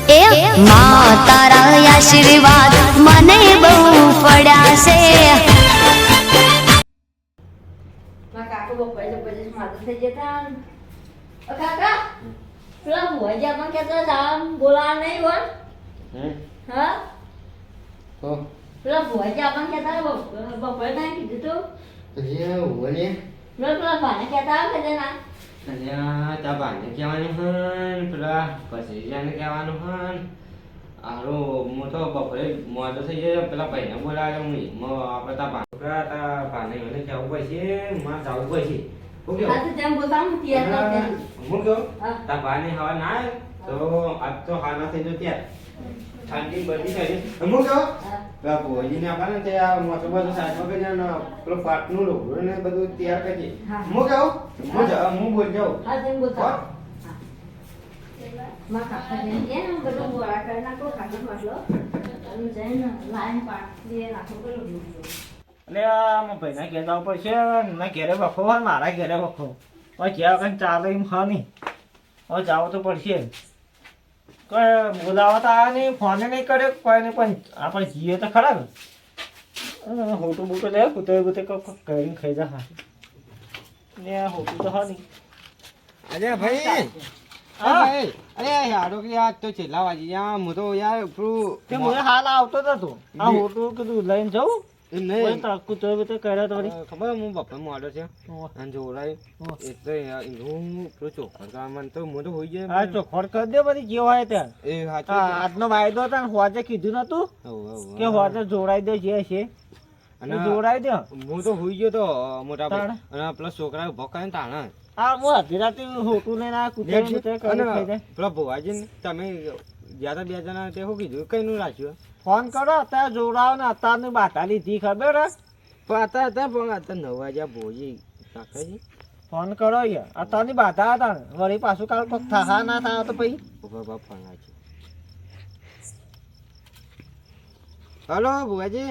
એ માં તારા આશીર્વાદ મને બહુ પડ્યા છે. કાકો બપોરે જબરજસ્ત માથું થઈ જતા કાકા પેલા ભુવાજી આપણને કહેતા હતા બોલા નહીં બોલ હા પેલા ભુવાજી આપણને કહેતા બપોરે કાંઈ કીધું તું પેલા ભાને કહેતા કે ના અલ્યા તા બાને કહેવાનું હન પેલા ભત્રીજાને કહેવાનું હન આરો હું તો બપોરે મોડો થઈ જાય પેલા ભાઈને બોલાવે આપણે તા ભાને એને કહેવું પડશે માં જવું પડશે આ તો જેમ બોલતા હું તૈયાર કર હું કહું તા ભાને હવા ના તો આજ તો હાના થઈ જતો ત્યાં ઠંડી બધી થઈ હું કહું પેલા ભોજીને આપણને ત્યાં મોટો બધો સાઈડમાં કરી ને પેલો પાટનું લોગડું ને બધું તૈયાર કરજે હું કહું હું બોલ જાઉં હા જેમ બોલતા માં કાકા જેમ કે ને બધું બોરા કરી નાખો કાકા માટલો અને જઈને લાઈન પાટ દે નાખો પેલો એટલે આમાં ભાઈના ઘેર જવું પડશે ના ઘેરે વખો હોય મારા ઘેરે વખો હવે જ્યાં કંઈ ચાલે એમ હા નહીં હવે જવું તો પડશે કોઈ બોલાવા તો આવ્યા નહીં ફોને નહીં કર્યો કોઈ નહીં પણ આપણે જઈએ તો ખરા ને હોટું બૂટું લે કૂતો કૂતે કરીને ખાઈ જા ને હોટું તો હા નહીં અરે ભાઈ ભાઈ અરે યારો કે યાર તો છેલ્લા વાગી યાર હું તો યાર પેલું તે મને હાલ આવતો જ હતો આ હોટું કીધું લઈને જાઉં નહીં કૂતો કૂતે કર્યા તો ખબર હું બપોર મોડો છે અને જોડાય એટલે હું પેલું ચોખવટ કરવા મને તો હું તો હોઈ જાય હા ચોખવટ કરી દે બધી જે હોય ત્યાં એ આજનો વાયદો હતો ને હોજે કીધું નતું કે હોજે જોડાઈ દે જે છે અને જોડાઈ દે હું તો હોઈ ગયો તો મોટા ભાઈ અને પેલા છોકરા ઉભો કરે ને તાણા હા હું અડધી રાતે હોટું લઈને આ કૂતરા પેલા ભોવાજી ને તમે જ્યાં બે જણા તે શું કીધું કઈ નું રાખ્યું ફોન કરો અત્યારે જોડાવો ને અત્યારની બાટા લીધી ખબર હે પણ અત્યારે પણ અત્યારે 9 વાગ્યા ભોજી કાકાજી ફોન કરો યાર અત્યારની બાધા હતા ને વળી પાછું કાલ કોક થા ના થાય તો પછી બાપ ફોન હાલો ભોવાજી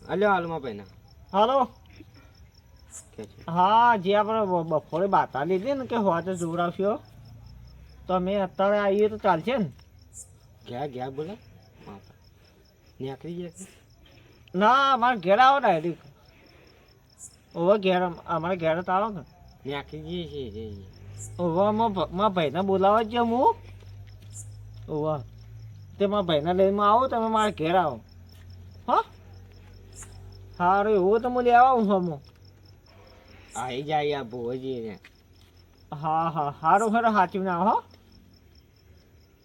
હાલો હાલમાં પહેલા હાલો હા જે આપણે બપોરે બાતા લીધી ને કે હોજે જોડાવશો તો અમે અત્યારે આવીએ તો ચાલશે ને ગયા બોલે નીકળી ગયા ના અમારે ઘેર આવો ડાયરેક્ટ ઓવે ઘેર અમારે ઘેર તો આવો ને નીકળી જઈએ છીએ ઓવે મારા ભાઈને બોલાવવા જ હું ઓવે તે મારા ભાઈને લઈને આવો તમે મારા ઘેર આવો હા સારું એવું તો હું લેવા આવું હમ આવી જાય આ ભોજી ને હા હા સારું ખરો સાચવીને આવો હા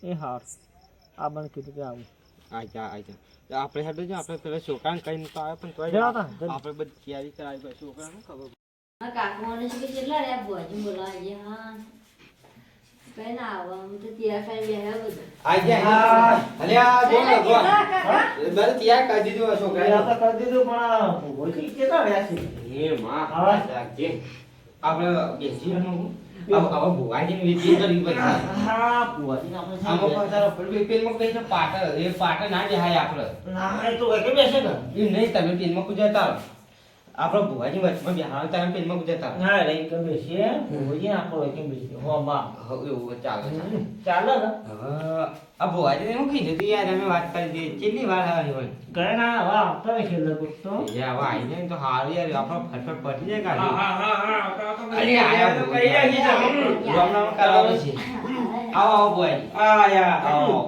એ સારું આ બંધ કીધું કે આવું આપણે હેડો જો આપણે પેલા છોકરાને કઈ તો આવે પણ તોય આપણે બધી તૈયારી કરાવી પડે છોકરાને ખબર કાકો મને શું કે કેટલા રે ભુવાજી બોલાવે હા કઈ ના આવો હું તો તૈયાર કરી બેહ્યા બધું આઈ જાય અલ્યા જો બધું તૈયાર કરી દીધું છોકરાએ તો કરી દીધું પણ ભોજી કેટલા રહ્યા છે એ માં હા રાખજે આપણે બેસી આવા ભુવાજીને વિધિ કરી પછી હા ભુવાજીને આપણે આમાં પાછા પેલમાં કઈ છે પાટ એ પાટ ના દેહાય આપણે ના એ તો કે બેસે ને એ નહીં તમે પેલમાં કુજતા આપણો ભુવાજી વચમાં બિહાર તમે પેલમાં કુજતા ના રે કે બેસે ભુવાજી આપણો કે બેસે હો માં એવું ચાલે ચાલે ને આ ભુવાજીને હું કીધું તું યાર અમે વાત કરી દે કેટલી વાર આવી હોય કઈ ના વાહ તો ખેલે તો યા વા આઈ જાય તો હારું યાર આપણો ફટફટ પટી જાય કાઢી હા અરે આયા તો કઈ રહ્યા છે રામ કરાવે છે આવો આવો ભુવાજી આ યાર આવો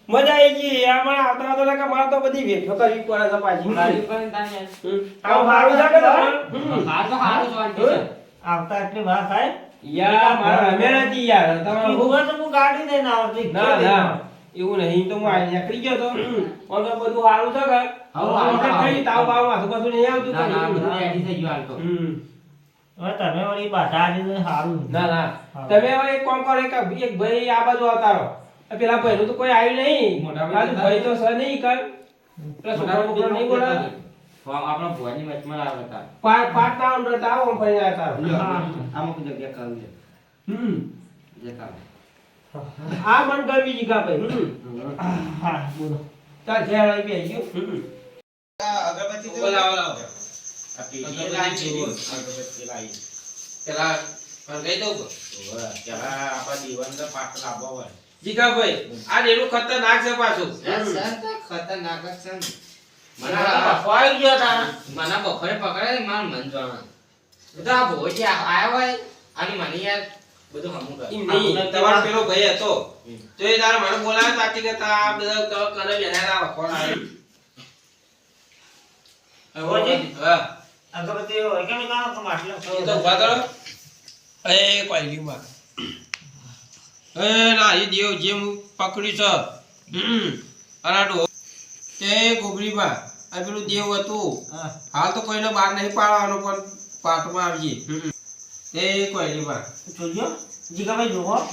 મજા આવી ગઈ આમાં આવતા તો કે માર તો બધી વેઠો કરવી પડે છે પાછી આવ હારું છે કે હારું શાંતિ છે આવતા એટલી વાર થાય યાર મારા અમે નથી યાર તમારે હું તો હું ગાડી લઈને આવતી ના એવું નહીં તો હું આ નીકળી ગયો તો ઓન તો બધું સારું છે કે હવે થઈ તાવ બાવ માં બધું નહીં આવતું ના ના બધું રેડી થઈ ગયું હાલ તો હવે તમે વળી બાધા દીધું સારું ના તમે હવે એક કામ કરો એક ભાઈ આ બાજુ આવતા રહો પેલા ભાઈ તો કોઈ આવ્યું નહીં મોટા ભાઈ તો સર નહીં કર પેલા છોકરા નહીં બોલા આપણા ભુવાજી વચમાં આવતા પાટ ના ઉડતા આવો ભાઈ આવતા આમાં કોઈ જગ્યા કરવી છે જતા આ મન ગમી જીગા ભાઈ હા બોલો તાર ઘેર આવી બે ગયો અગરબત્તી બોલાવો આ પીડી લાઈ છે અગરબત્તી લાઈ પેલા પણ કહી દઉં કે ઓવે પેલા આપણા દીવાનને પાટો લાવવો હોય જીગાભાઈ આ રેલું ખતરનાક છે પાછું ખતરનાક જ છે ને. મને બફવાઈ ગયો તા મને બપોરે પકડે ને મારું મન જાણે તો આ ભોજી આયા હોય અને મને યાર બધું હમું કરે એમ નહીં તમારો પેલો ભાઈ હતો તો એ તારે મને બોલાવ્યો તાકી કે આ બધા કને બેઠા વખોડ ભોજી? હા અગરબત્તી હોય કે નહીં કામ માટલો એ તો ઉભા કરો એ ક્વોલિટીમાં ના એ દેવ જે હું પકડ્યું છે અનાડો તે ગોબરીમાં આ પેલું દેવ હતું હા હાલ તો કોઈને બહાર નહીં પાડવાનો પણ પાટમાં આવજે તે ક્વોલિટીમાં જોજો જીગાભાઈ જોવો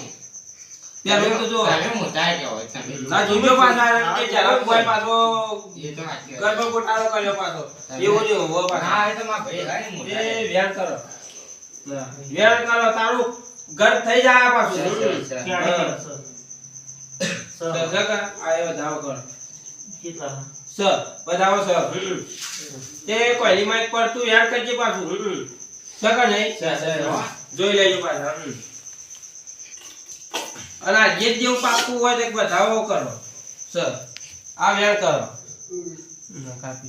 પેલું તો જો તમે મોટા કહેવાય તમે ના જોજો પાછા કે ચાલો કોઈ પાછો એ તો સાચી વાત. ગરબો ગોટાળો કર્યો પાછો એવો જ હોવો પાછો હા એ તો મારા ભાઈ હોય ને મોટા એ વ્યાણ કરો વ્યાણ કરો તારું ઘર થઈ જાય પાછું ક્યારે સર સર આ એ વધાવો કરો કેટલા સર વધાવો સર તે કોઈલીમાં એક પર તું વ્યાણ કરજે પાછું સર નહીં જોઈ લેજો પાછા અને આ જે જેવું પાકું હોય તે વધાવો કરો સર આ વ્યાણ કરો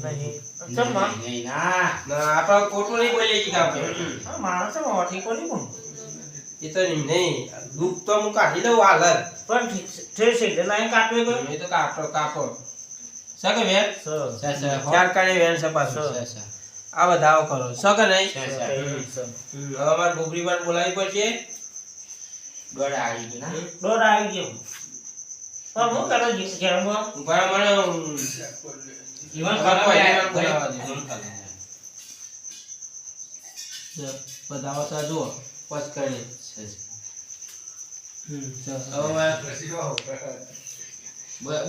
નહીં ચમા નહીં ના ના આપણે ખોટું નહીં બોલીએ જી કામ માણસ ઓઠી કોની કોણ એ તો નહીં દુઃખ તો હું કાઢી દઉં હાલ જ પણ ઠેર છે લાઈન કાપવે ગયો એ તો કાપો સકે વેણ સર ચાર કાણે વેણ છે પાછું આ વધાવો કરો સકે નહીં હવે અમારે ગોબરી વાર બોલાવી પડશે ગોળા આવી ગયું ના ડોર આવી ગયો પણ હું કરો જીસ કેરમો ઉભા મને જીવન બોલાવા દે વધાવો તો જુઓ પછ કરી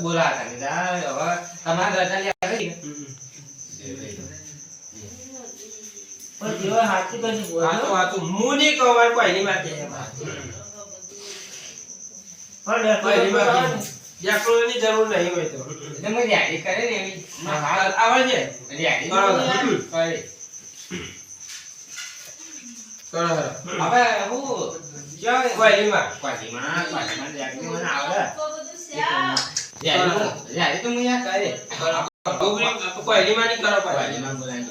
બોલાતા કીધા હવે તમારા રજા લે આવી પણ જેવા હાથી કરી બોલો હાતું હું નહીં કહું મારે કોઈ નહીં માટે પણ ની જરૂર નહીં હોય તો એટલે મેં યાદી કરે ને એવી આવે છે યાદી કરે કરો હવે હું ક્યાં કોઈ નહીં માં પાટીમાં યાદી મને આવડે યાદી તો હું યા કરે ગોબરી કોઈ નહીં માં નહીં કરો પાછી પાટીમાં બોલાવી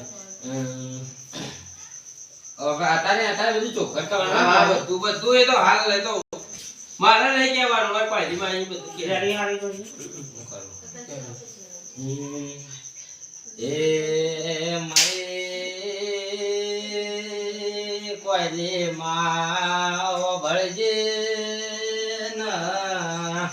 હવે અત્યારે બધું ચોખ્ખટ હા કરવાનું બધું એ તો હાલ લે તો મારે નહીં કહેવાનું મારે પાછી માં અહીં બધું કે રેડી હારી તો એ મારે કોઈને માં ભળજે ના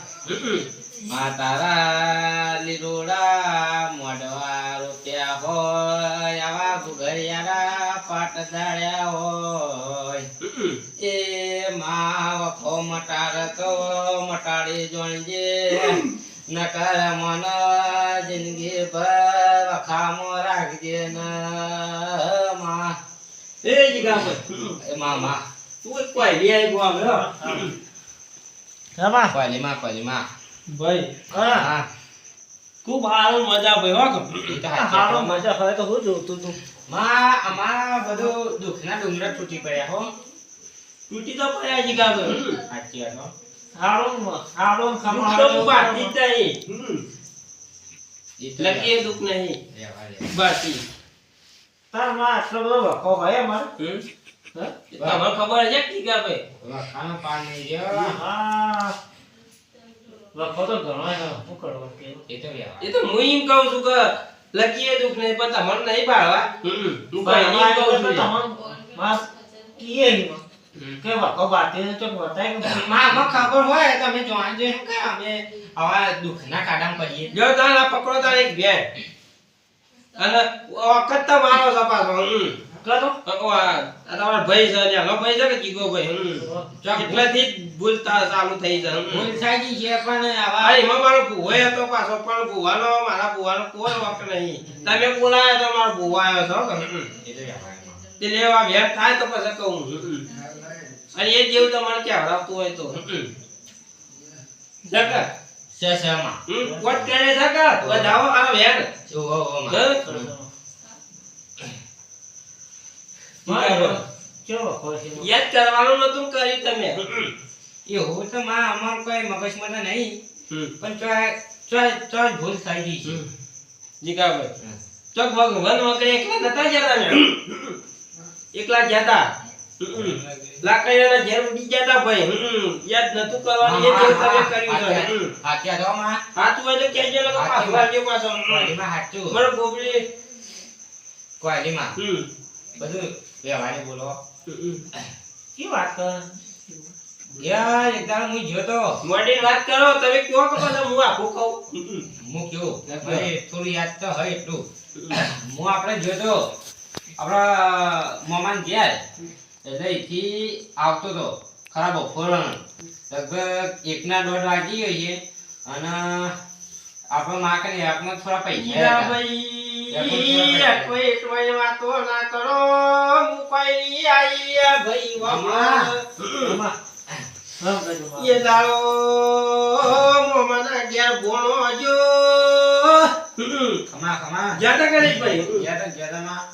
તારા લીરોડા મોઢવા રૂપિયા હોય આવા ઘુઘરિયારા પાટ દાડ્યા હોય એ માં વખો મટાર તો મટાડી જોણજે નકર મન જિંદગી ભર વખામો રાખજે ન માં એ જીગા ભાઈ એ માં તું કોઈ લઈ આવી ગો હવે જમા કોલીમાં ભાઈ હા હા ખૂબ સારું મજા ભાઈ હો એ તો હારો હાચી વાત. મજા હોય તો હું જોતું તું માં અમારા બધું દુઃખના ડુંગર તૂટી પડ્યા હો તૂટી તો પડ્યા જીગા ભાઈ સાચી વાત હો હારો દુઃખ તો બાકી જ નહીં એ તો લકીએ દુઃખ નહીં રહેવા દે. બાકી તાર માં આટલો બધો વખો ભાઈ અમારે તમને ખબર છે જીગા ભાઈ વખાનો પાન નહીં ગયો હા વખો તો ઘણો હે શું કરવો કે એ તો રહેવા દે. એ તો હું એમ કહું છું કે લકીએ દુઃખ નહીં પણ તમને નહીં પાડવા હું કોઈ નહીં કહું છું કીએ કે વખો બાતી તો બતાય કે માં ખબર હોય તો અમે જોવા જોઈએ કે અમે આવા દુઃખના કાઢામાં પડીએ જો તારા પકડો તાર એક ભેણ અને વખત તો મારો સપાસો કરો આ તમારો ભાઈ છે ને આનો ભાઈ છે કે જીગો ભાઈ એટલાથી જ ભૂલ ચાલુ થઈ છે ભૂલ સાચી છે પણ આવા અરે એમાં મારો ભૂવાઈ હતો પાછો પણ મારા ભૂવાનો કોઈ વખત નહીં તમે બોલાયો તો મારો ભૂવા આવ્યો છો કે એ તો રહેવા દે. તે લેવા ભેટ થાય તો પછી કહું અને એ જેવું તમારે કહેવડાવતું હોય તો જગા સસમાં કોટ કરે જગા બધાઓ આ ભેટ ઓહો માં બરાબર ચો વખો છે યાદ કરવાનું નતું કર્યું તમે એવું તો માં અમાર કોઈ મગજમાં તો નહીં પણ ચોય ભૂલ થઈ ગઈ છે જીગાભાઈ ચોક ભગવાન વગર એકલા નતા જતા ને એકલા જતા લાકડીના ઝેર ઉડી જતા ભાઈ યાદ નતું કરવાનું એ જે તમે કર્યું છે હાથ્યા દો માં હાથું હોય તો કહેજો ને પાછું આવજો પાછો કોઈમાં હાચું મારો ગોબરી કોઈમાં બધું વ્યવહારે બોલો શું વાત કર યાર એક દાડો હું જ્યો તો મોડી વાત કરો તમે કયો કે પછી હું આખું કહું હું કેવું ભાઈ થોડું યાદ તો હોય એટલું હું આપણે જ્યો તો આપણા મામાને ઘેર એટલે અહીંથી આવતો તો ખરાબ બપોરનો લગભગ 1:30 વાગી ગયો છે અને આપણો માકે ને આપણે થોડા પૈસા ભાઈ કોઈ એટલી વાતો ના કરો હું કોઈ આઈ ભાઈ વામા એ દાડો મોમાના ઘેર ભોણો જો ખમા જાતા કરી ભાઈ જ્યાદામાં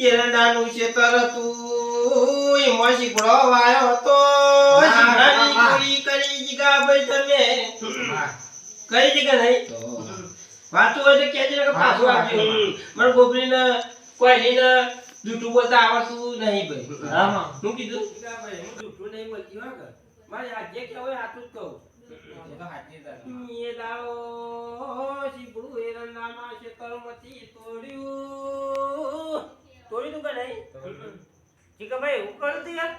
એરંડાનું ખેતર હતું એમાં શીપડો વાયો હતો શીપડાની ચોરી કરી જીગા ભાઈ તમે કરી જીગા નહીં તો વાતું હોય તો કહેજે કે પાછું આપજો મારા ગોબરીને કોઈલીને જૂઠું બોલતા આવડતું નહીં ભાઈ આમાં હું કીધું જીગા ભાઈ હું જૂઠું નહીં બોલતી હો કે મારે આ જે કહેવું હોય આટલું જ કહું એ તો હાચી વાત. એ દાડો શીપડું એરંડાના ખેતરમાંથી તોડ્યું તું કે નહીં ચીકા ભાઈ ઉકળ દે યાર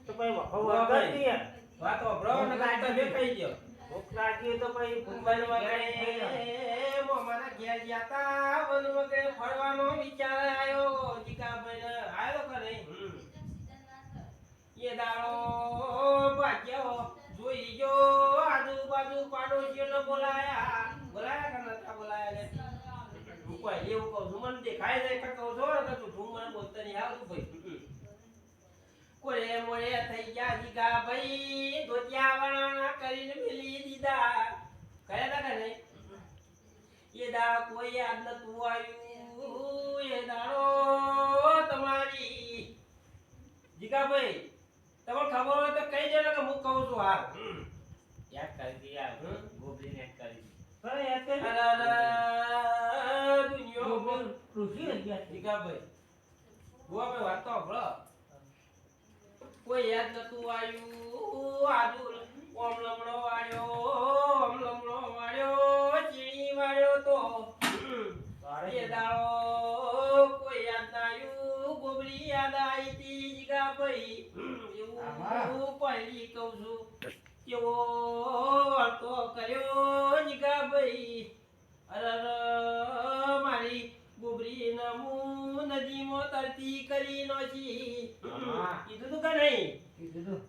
તો ભાઈ વખો વગર દે યાર વાત વાપરો ને કાંઈ તમે કહી દો ભૂખ લાગી તો ભાઈ વન વગરે મોમાના ઘેર ગયા તા વન વગરે ફરવાનો વિચાર આયો જીગાભાઈને આયો કે નહીં એ દાડો ભાગ્યો જોઈ જો આજુબાજુ પાડોશીઓને બોલાયા કે નતા બોલાયા લે હું કોઈ એવું કહું છું મને દેખાય છે કે કહું છો ને તું તું મને બોલતા નહીં આવતું ભાઈ કોરે મોરે થઈ ગયા જીગા ભાઈ ધોતિયા વાળા કરીને મેલી દીધા કયા તા કે નહીં એ દા કોઈ યાદ નતું આવ્યું એ દાડો તમારી જીગા ભાઈ તમને ખબર હોય તો કહી દે ને કે હું કહું છું હાલ યાદ કરી દી યાર ગોબરીને યાદ કરી દી. પણ યાદ કરી દુનિયો ખુશી હતી યાર જીગા ભાઈ ગોવા ભાઈ વાત તો સાંભળો કોઈ યાદ નતું આવ્યું આજુ ઓમ લમણો વાળ્યો ચીણી વાળ્યો તો એ દાડો કોઈ યાદ ના આવ્યું ગોબરી યાદ આવી તી જીગા ભાઈ એવું પહેલી કહું છું કેવો વાતો કર્યો જીગા ભાઈ અરે મારી ગોબરી નમું નદીમાં તરતી કરી નોછી કીધું તું કે નહીં કીધું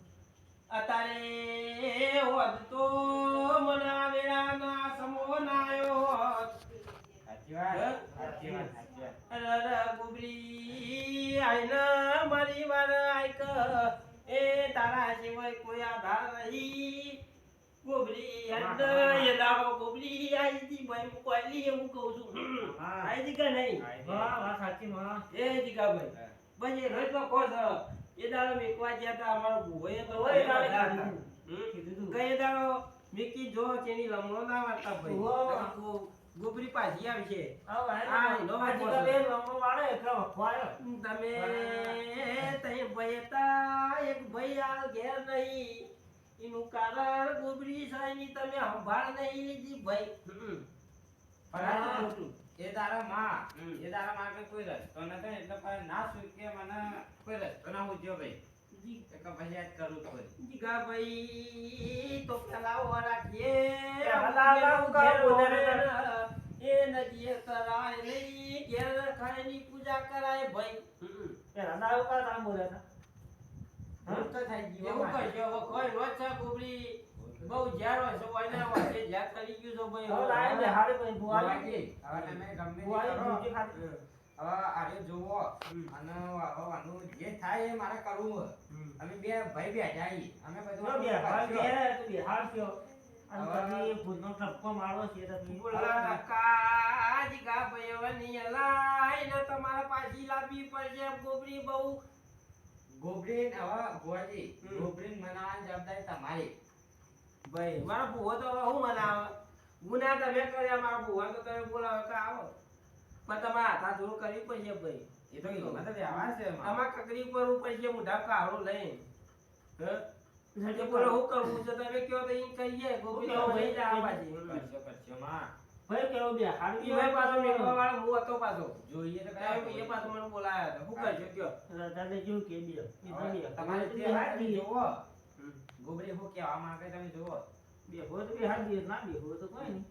અત્યારે હોત તો મના વેળાના સમો નાયો હોત સાચી વાત સાચી વાત સાચી વાત. અરે ગોબરી આઈને મારી વાર આઈક એ તારા સિવાય કોઈ આધાર નહીં ગોબરી હદ એ દાડો ગોબરી આઈ દી ભાઈ હું કોઈલી એવું કહું છું આઈ દી કે નહીં વાહ વાહ સાચી માં એ જીગા ભાઈ બસ એ રોજ તો કહો છો એ દાડો મેકવા ગયા તા અમારો ભૂવે તો ઓય દાડે કીધું તું કઈ દાડો મેકી જો તેની લમણો ના વાળતા ભાઈ ગોબરી પાછી આવશે તમે તઈ ભયતા એક ભાઈ આ ઘેર નહીં એનું કારણ ગોબરી સાઈની તમે સંભાળ નહીં લીધી ભાઈ પણ એ તારા માં કે કોઈ રસ્તો નતો એટલે પણ ના સૂકે મને કોઈ રસ્તો ના ઉજ્યો ભાઈ કે ભાઈ યાદ કરું થોડી જીગા ભાઈ તો પેલા ઓ રાખીએ એ નદીએ કરાય નહીં ઘેર ખાયની પૂજા કરાય ભાઈ એવું કરજો હવે કોઈ રોજ છે ગોબરી બહુ ઝાડ હોય છે કોઈને વાગે ઝાડ કરી ગયું છે ભાઈ હવે તમે ગમે તે કરો. હવે આરે જોવો અને આનું જે થાય એ મારે કરવું. અમે બે ભાઈ બેઠા છીએ. અમે બધું અને તમે ભૂતનો ઠપકો મારો છે તો તમે બોલા કાજી ગા ભયવની લાઈને તમારા પાછી લાવવી પડશે ગોબરી બહુ ગોબરીન હવે ભુવાજી ગોબરીન મનાવવાની જવાબદારી તમારી. ભાઈ મારા ભૂવો તો હવે હું મનાવે ગુના તમે કર્યા મારા ભૂવા તો તમે બોલાવો કે આવો પણ તમારે હાથા ધૂળ કરવી પડશે ભાઈ એ તો એમાં તો વ્યવહાર છે એમાં. તમારે કકરી કરવું પડશે મોઢા કાળું લઈને હે બોલો હું કરવું છે તમે કયો તો ઈ કહીએ ગોપી તો ભાઈ જા પાછી કરશો કરશો માં. ભાઈ કેવો બે ઈ હાડી ભાઈ પાછો મેકવા વાળો હું હતો પાછો જોઈએ તો એ પાછો મને બોલાયા હતા શું કરજો કયો દાદા જેવું કે બે તમારે જે હાડી જોવો ગોબરી હું કહેવા માંગે તમે જોવો. બે હોય તો બે હાડી ના બે હોય તો કોઈ નહીં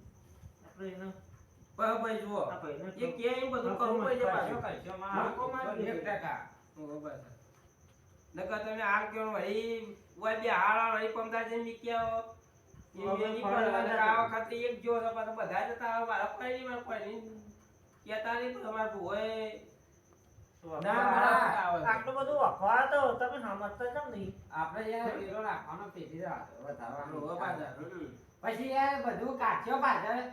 આપણે એને ભાઈ જુઓ આપણે એ કે એમ બધું કરવું પડશે પાછું કરશો માં. લોકો માં 1%. ઓ બસ નકર તમે હાલ કેવો વળી ઓય બે હાલ વળી પમદાર જઈને મીક્યા હો એ મેની પર આ વખત એક જો છે પાછા બધા જતા આવે મારા કોઈ નહીં મારા કોઈ નહીં કેતા નહીં પણ તમારે ભૂએ ના મારા આવે આટલું બધું વખવા તો તમે સમજતા કેમ નહીં આપણે યાર પેલો રાખવાનો પેટી વધારવાનો ઓ પાછા પછી યાર બધું કાઢ્યો પાછળ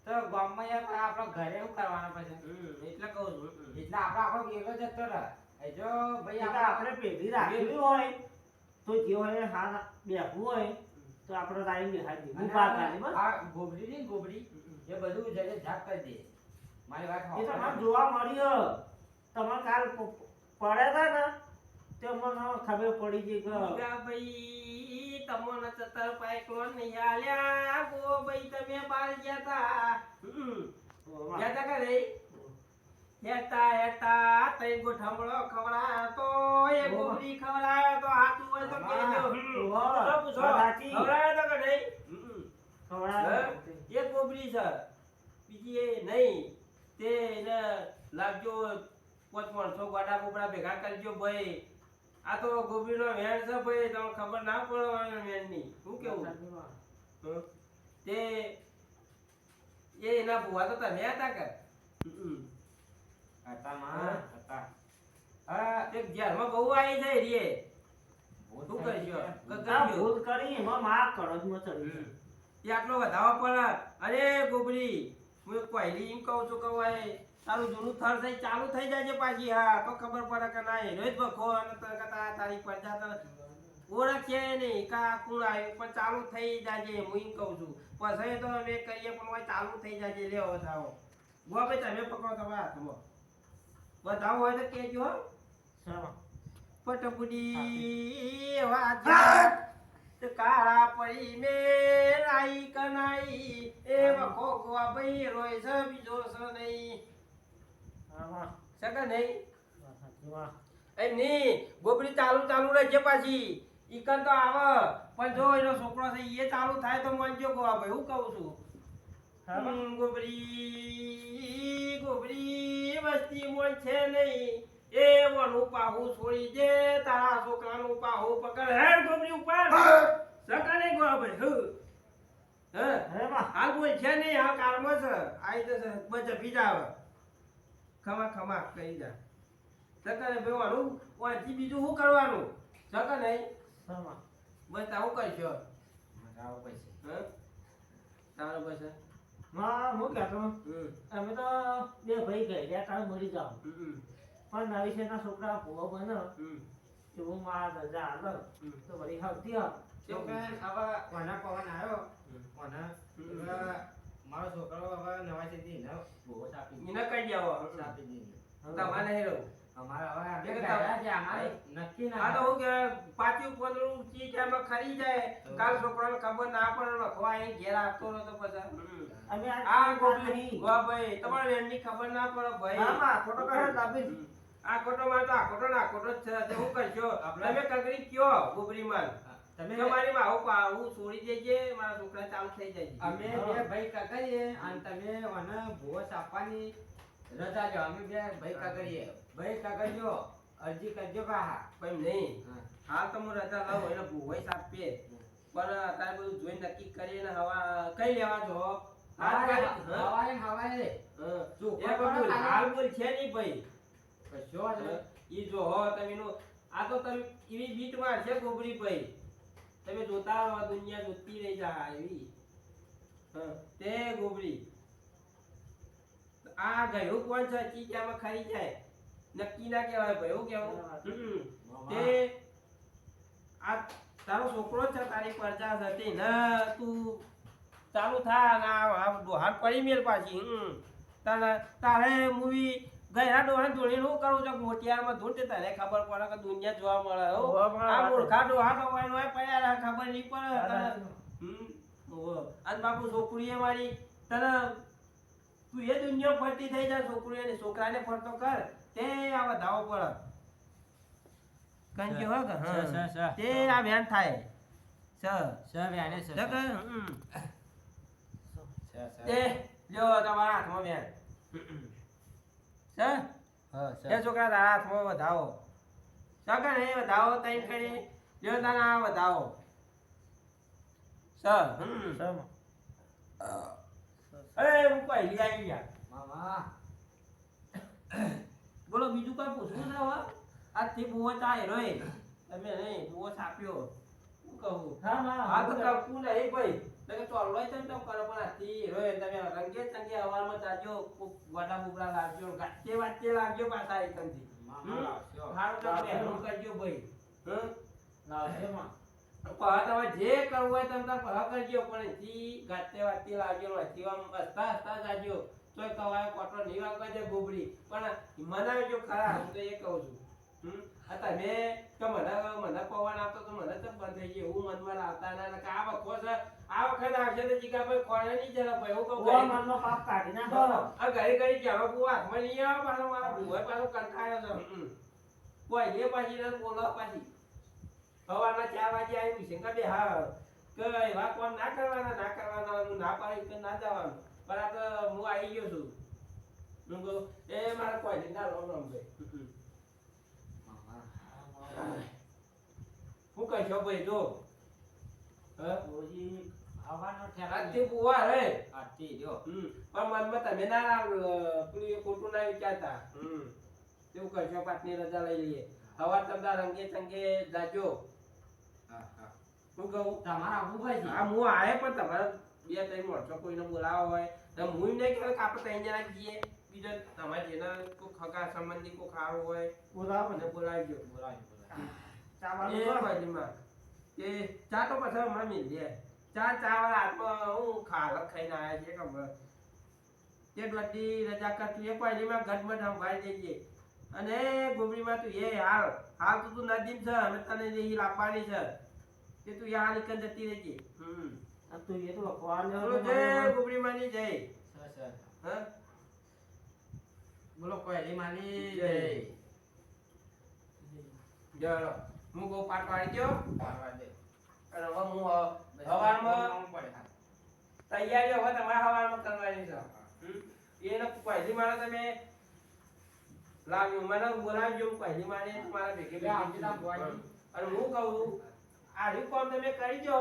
તો ગામમાં યાર આપણો ઘરે શું કરવાનું પછી એટલે કહું છું એટલે આપણો આખો ગેલો જતો રહે. એ જો ભાઈ એટલે આપણે પેઢી રાખેલી હોય તો જે હોય હા બેઠું હોય તો આપણે લાઈન બેહાડી હું પાર કાઢી બસ આ ગોબરી ની ગોબરી એ બધું જડે ઝાક કરી દે. મારી વાત એ સાંભળો. તમારે જોવા મળ્યો તમારે કાલ પડ્યા હતા ને તે મને ખબર પડી ગઈ કે ગા ભાઈ તમોને ચતર પાયકલો નહીં આલ્યા ગો ભાઈ તમે બાર ગયા તા ગયા તા કે રે હેતા તઈ ગોઠમળો ખવડાયો તો એ ગોબરી ખવડાયો તો હાથું હોય તો કેજો પૂછો ખવડાયો તો કે નહીં ખવડાવે એક ગોબરી છે બીજી એ નહીં તે એને લાગજો 500 ગાડા બોબડા ભેગા કરજો ભાઈ આ તો ગોબરીનો વેણ છે ભાઈ તમને ખબર ના પડે વેણની શું કેવું તે એ એના ભુવા તો તમે હતા કે હતા માં હતા. હા એક જેલમાં બહુ આવી જાય રે શું કરજો આ ભૂલ કરી એમાં માફ કરો જ મત ચડી એ આટલો વધાવો પડે અરે ગોબરી હું પહેલી એમ કહું છું કે ભાઈ તારું જૂનું થર થઈ ચાલુ થઈ જાય છે પાછી હા તો ખબર પડે કે ના હેરો જ બખો અને તને કહેતા તારી પડતા તને ઓળખે નહીં કા કોણ આવ્યું પણ ચાલુ થઈ જાજે હું એમ કહું છું પછી તો અમે કરીએ પણ હોય ચાલુ થઈ જાજે લેવો થાવો ગો ભાઈ તમે પકડો તમારા હાથમાં બતાવો હોય તો કહેજો હો ચાલો પટપુડી વાજા તે કાળા પડી મે રાઈ કનાઈ એ વખો ગોવા ભાઈ રોય છે બીજો છે નહીં આમાં સગા નહીં સાચીમાં એમ નહીં ગોબરી ચાલુ રહેજે પાછી ઈકન તો આવે પણ જો એનો છોકરો છે એ ચાલુ થાય તો મનજો ગોવા ભાઈ હું કહું છું ગોબરી વસ્તી મોન છે નહીં એ વનું પાહુ છોડી દે તારા છોકરાનું પાહુ પકડ હેડ ગોબરી ઉપર સકાને ગોવા ભાઈ હે માં હાલ બોલ છે નહીં હાલ કારમાં છે આઈ જશે બચે બીજા આવે ખમા કહી જા સકાને બેવાનું વાંચી બીજું શું કરવાનું સકા નહીં ચાલો બસ આવું કરશો મજાઓ પછી. હા તારો પછી માં હું કહેતો અમે તો બે ભાઈ ગયા કાળ મરી જાવ પણ નવી શેના છોકરા ભૂવો બને એવું મારા રજા હાલ તો વળી આવતી કેમ કે હવે કોના પવન આવ્યો કોના મારો છોકરો હવે નવાઈથી ને બહુ સાપી એને કઈ જાવ સાપી દીધી. તમારે હેરો અમારે હવે આપણે એટલે ગયા છે અમારે નક્કી આ ના તો હું કે પાછું પંદરું ચીજ એમાં ખરી જાય કાલ છોકરાને ખબર ના પડે લખવા અહીં ઘેર આવતો નતો પછી અમે આ ગોબરી વાહ ભાઈ તમારે એમની ખબર ના પડે ભાઈ માં ફોટો કાઢો લાવી આ ખોટો માં તો આ ખોટો ના ખોટો જ છે તે હું કરશો તમે કગરી કયો ગોબરી માં તમે તમારી માં આવું છોડી દેજે મારા છોકરા ચાલુ થઈ જાય અમે બે ભાઈ કાકરીએ અને તમે મને ભૂવો સાપવાની રજા લ્યો. અમે બે ભાઈ કાકરીએ ભાઈ કાકરીઓ અરજી કરજો કા પણ નહીં હાલ તો હું રજા લઉં એને ભૂવાઈ સાપીએ પણ અત્યારે બધું જોઈ નક્કી કરીને હવા કઈ લેવા જો હાલ ગાડી, હા? હવારે હા. જો, એ બધું હાલ બોલ છે નહીં ભાઈ કશો વાંધો નહીં. ઈ જો હો તમે નો આ તો તમે એવી બીટ માર છે ગોબરી ભાઈ તમે જોતા રહો દુનિયા જોતી રહી જાય એવી હા, તે ગોબરી આ ગયું કોણ છે ચીજામાં ખરી જાય નક્કી ના કહેવાય ભાઈ એવું કેવું તે આ તારો છોકરો છે તારી પરજા હતી ને તું ચાલુ થા ના ડોહાટ પડી મેલ પાછી તારે મૂવી ગયા ડોહાટ જોડી નું કરું છું મોટિયારમાં ધૂંટે તારે ખબર પડે કે દુનિયા જોવા મળે હો આ મૂર્ખા ડોહાટ હોય પડ્યા ખબર નહીં પડે અને બાપુ છોકરીએ મારી તને તું એ દુનિયા ફરતી થઈ જા છોકરીએ ને છોકરાને ફરતો કર તે આ વધાવો પડે કંઈ હો કે હા તે આ વેન થાય તે લ્યો તમારા હાથમાં બેન એ છોકરા તારા હાથમાં વધાવો સગન એ વધાવો તઈ કરી લ્યો તારા વધાવો હું પહેલી આવી ગયા બોલો બીજું કઈ પૂછવું છે હવે આજથી બુવો ચાય રોય તમે નહીં બુવો છાપ્યો શું કહું હા તો કાપવું નહીં ભાઈ તમે ચોલો તમે તો કરો પણ આજથી રોય તમે રંગે ચંગે હવારમાં જાજો વડા બુબડા લાવજો ગાતે વાતે લાવજો પાછા એકમથી સારું તમે હેલું કરજો ભાઈ તમે જે કરવું હોય તમે તાર પહ કરજો પણ જી ગાતે વાતે લાવજો નથી આમ હસતા હસતા જાજો તોય કવાય કોટો નહીં વાગવા ગોબડી પણ મનાવજો ખરા હું તો એ કહું છું તમે તો મને પવન આપતો તો મને તો બંધ થઈ ગયું એવું મનમાં લાવતા ના કે આ વખો છે આ વખત આવશે તો જીગા ભાઈ કોણે નહીં જરા ભાઈ હું કહું મનમાં પાપ કાઢી નાખો આ ઘરે ઘરે જાણો બુ હાથમાં નહીં આવે પાછો મારા ભૂવે પાછો કંટાળ્યો છે કોઈ એ પાછી ને બોલો પાછી સવારના 4 વાગે આવી શંકા બે હા કે એવા કોમ ના કરવાના હું ના પાડી કે ના જવાનું પણ આ તો હું આવી ગયો છું હું કહું એ મારા કોઈ નહીં ના રોમ ભાઈ શું કહેશો ભાઈ જો આજથી બુવા રે પણ મનમાં તમે ના પેલું ખોટું ના વિચારતા એવું કહેશો પાટની રજા લઈ લઈએ હવા તમને રંગે ચંગે જાજો શું કહું તમારા આવું ભાઈ હા હું આયે પણ તમારે 2-3 માણસો કોઈને બોલાવો હોય તો હું નહીં કે આપણે 3 જણા જઈએ બીજો તમારે જેના કોઈ ખગા સંબંધી કોઈ ખારું હોય બોલાવો ને બોલાવજો એ ચા તો પછી હમણાં મિલ દે ચા વાળા હાથમાં હું ખાલક ખાઈને આવ્યા છે ખબર તે બધી રજા કરતું એ પહેલીમાં ઘટમાં સંભાળી દઈએ અને ગોબરીમાં તું એ હાલ તો તું નદીમ છે અમે તને એ લાવવાની છે કે તું યા નીકળ જતી રહેજે તું એ તો જય ગોબરીમાંની જય હા બોલો પહેલી માની જય જય હું ગો પાટ વાળી ગયો અને હવે હું હવારમાં તૈયારી હવે તમારે હવારમાં કરવાની છે એને પહેલી મારે તમે લાવ્યો મને બોલાવજો પહેલી મારે તમારા ભેગે અને હું કહું આ કોમ તમે કરી જો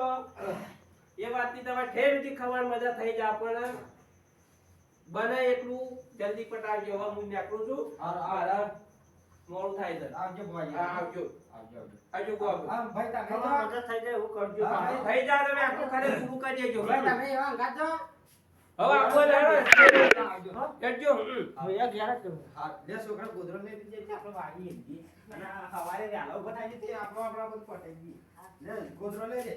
એ વાતની તમારે ઠેર સુધી ખબર મજા થઈ જાય પણ બને એટલું જલ્દી પટાવજો હવે હું નીકળું છું મારા મોડું થાય છે આવજો ભાઈ આવજો ભાઈ તમે મજા થઈ જાય એવું કરજો થઈ જાય તમે આખું ખરે પૂરું કરી દેજો ભાઈ તમે એવા ગાજો હવે આખો લેડો કરજો ભૈયા ઘેર જ હા લે છોકરા ગોદરો લઈ દીજે કે આપણે વાગી અને સવારે વહેલા ઉભા થાય છે આપણો બધું પટાઈ ગઈ લે ગોદરો લઈ લે